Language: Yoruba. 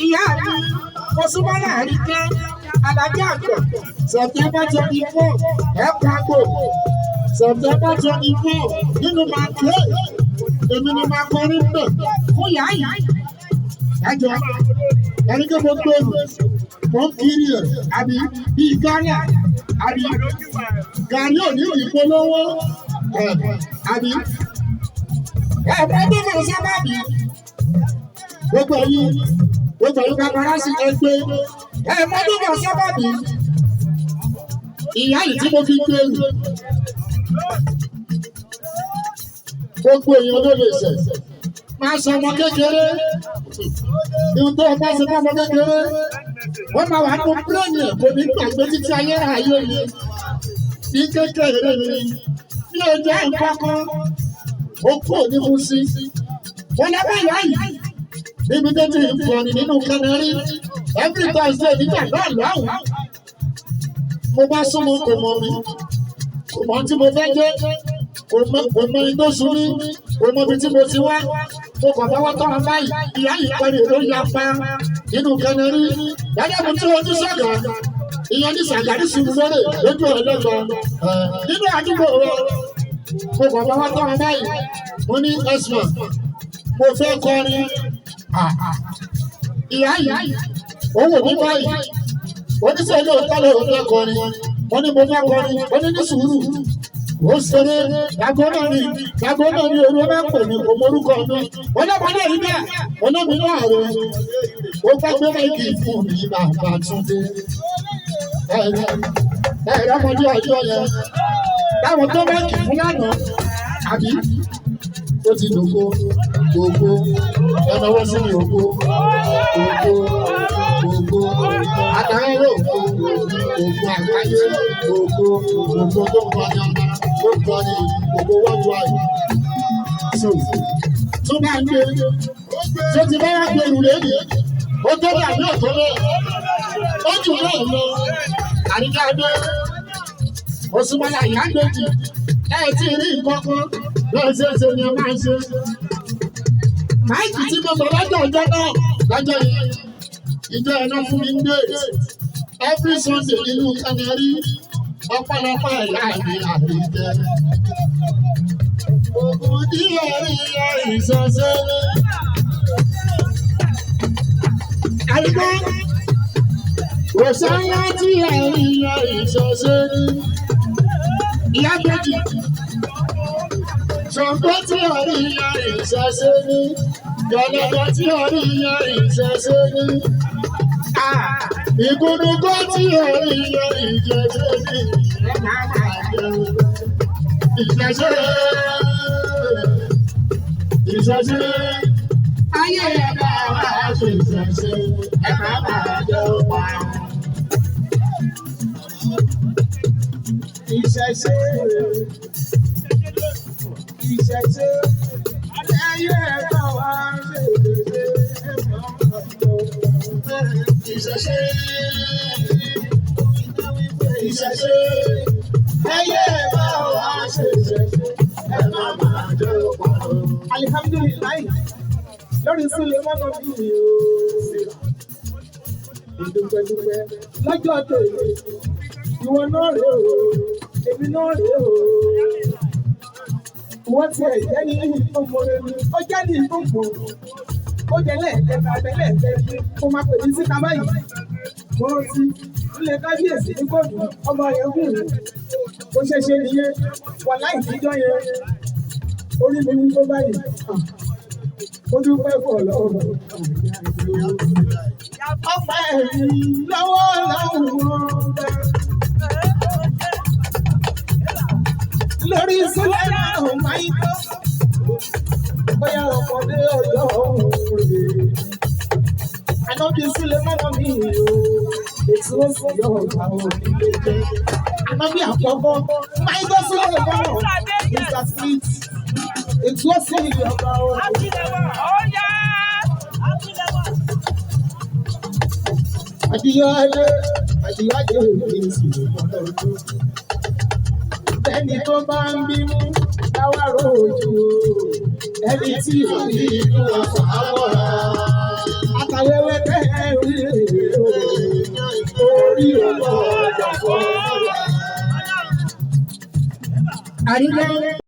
ìyá mi mo súnmọ́ láàrin pé alájà àgbọ̀ September 24 ẹ̀kọ́ àgbò September 24 nínú máa pé èmi ni máa kọrin bẹ̀ fún ìyá yìí ẹjọ́ ẹni tó mo gbé mo ń kiri ẹ̀ àbí bíi Ghana àbí gàrí ò ní ìpolówó àbí ẹ̀ẹ́dẹ́ tó sábà bí gbogbo yìí paparazzi ẹgbẹ́ ẹ̀ẹ́dẹ́ tó sábà bí ìyá yìí tí mo fi gbé gbogbo èèyàn ló lè ṣẹ̀ máa sọ ọmọ kékeré ìhun tó ọmọ ṣe fún ọmọ kékeré wọ́n máa wà ní pílẹ̀nì ẹ̀ kò ní gbàgbé títí ayé ayé ni ní kékeré ni ní ọjọ́ ìkọ́kọ́ ó kúrò ní Musi wọ́n lábẹ́ ìyá yìí níbi tó ti ń kọrin nínú Canary every Thursday nígbà náà lọ́hùn mo bá súnmọ́ kò mọ̀ mi kò mọ̀ tí mo fẹ́ jẹ́ kò mọ iná sùn mí kò mọ ibi tí mo ti wá mo kàn fọwọ́ tọ́ra báyìí ìyá yìí kọrin ló ya pa nínú Canary dáadáa mo tí wọ́n ti sọ̀gà ìyẹn ní Sàgárì sí lórí lójú ọ̀lẹ́gbọ̀n nínú àdúgbò rẹ̀ mo kàn fọwọ́ tọ́ra báyìí mo ní ẹ̀sùn mo fẹ́ kọrin ìyá yìí òun ò ní báyìí oníṣẹ́ ilé òtálẹ̀ òun fẹ́ kọrin wọ́n ní mo fẹ́ kọrin wọ́n ní sùúrù ó ṣeré dàgbọ́nà ni orí ọba pè mí kò mórúkọ mi wọ́n náà wọlé rí bẹ́ẹ̀ wọ́n náà mi náà rẹ̀ ó fẹ́ gbé méjì fún mi bàbá Túndé ọmọdé ọjọ́ yẹn táwọn tó bá kì fún lánàá àbí ó ti dògbò ẹnà wọ́n sí ní ògbó àtàwọn ẹ̀rọ ògbó àgbáyé ògbó tó ń bọ̀ ní ọmọ tó ń bọ̀ ní ògbó wọ́n wá yìí. tó bá ń gbé tó ti bá wá gbèrú lẹ́yìn ó tó bá ní ọ̀tọ́ lẹ́yìn ó jù bẹ́ẹ̀ lọ àríkà dé Òṣùmàlà ìyá méjì tí rí nǹkan kan lọ́sẹ̀ẹ̀sẹ̀ ni ẹ máa ń ṣe. máìkì tí mo sọ lọ́jọ́ ọjọ́ náà lọ́jọ́ yẹn ìjọ ẹ̀nà fún mi ń dé every Sunday nínú Canary ọ̀pọ̀lọpọ̀ ẹ̀yà ìdí àríjẹ. Ògùn díẹ̀ rí ìṣọ̀ṣẹ́ ní. Àyíká òṣàyà tí ẹ̀rí ìṣọ̀ṣẹ́ ní. Ìyá méjì ṣọ̀gbọ́n tí ẹ̀rí ìṣọ̀ṣẹ́ ní. Gọ̀lọ̀gọ̀ tí ẹ̀rí ìṣọ̀ṣẹ́ ní. Ìgúnnugọ́ tí ẹ̀rí ìṣọ̀ṣẹ́ ní. Ìṣọ̀ṣẹ́ ayé ẹ̀ka wá ṣe ìṣọ̀ṣẹ́ ẹ̀ka máa jẹ́ ọ̀pá. Ìṣọ̀ṣẹ́ ayé ẹ̀ka wá ṣe ìṣọ̀ṣẹ́ ẹ̀ka máa jẹ́ ọ̀pá. Ìṣọ̀ṣẹ́ ayé ẹ̀ka wá ṣe ìṣọ̀ṣẹ́ ẹ̀ka máa jẹ́ ọ̀pá. Alihamdulilayi lórí sílẹ̀ mọ́nà bí mi ò ṣe ìdúpẹ́dúpẹ́ lọ́jọ́ tèmi ìwọ náà rè o èmi náà rè o wọ́n ti ẹ̀jẹ̀ ní ìfowópamọ́ mi ó jẹ́ ní ìfowópamọ́ ó jẹ́ lẹ́ẹ̀kẹta lẹ́ẹ̀kẹta kó máa pè mí síta báyìí mo rántí ilé kábíyèsí ní kóòdù ọmọ yẹn gùn mí ó ṣeéṣe nìyẹn wà láì níjọ́ yẹn orí mi ní tó báyìí ó dúpẹ́ fún Ọlọ́run ọpẹ́ ẹ̀mí lọ́wọ́ lórí sílẹ̀ náà máa ń tó bóyá ọmọdé ọjọ́ òun rè ànábi sílẹ̀ mọ́nà mi o ètò òsì ọ̀gá onílé jẹ́ ànábi àkọ́kọ́ máa ń tó sílẹ̀ mọ́nà Mr. Smith ètò òsì ọ̀gá onílé Adíyáde ìsìn ọ̀dọ́. Ẹni tó bá ń bínú láwárò ojú ẹni tí ò ní inú ọ̀sán àwọ̀rá. wẹ́wẹ́ kẹ́rì orí ọ̀pọ̀ ọ̀dọ̀ fọ́.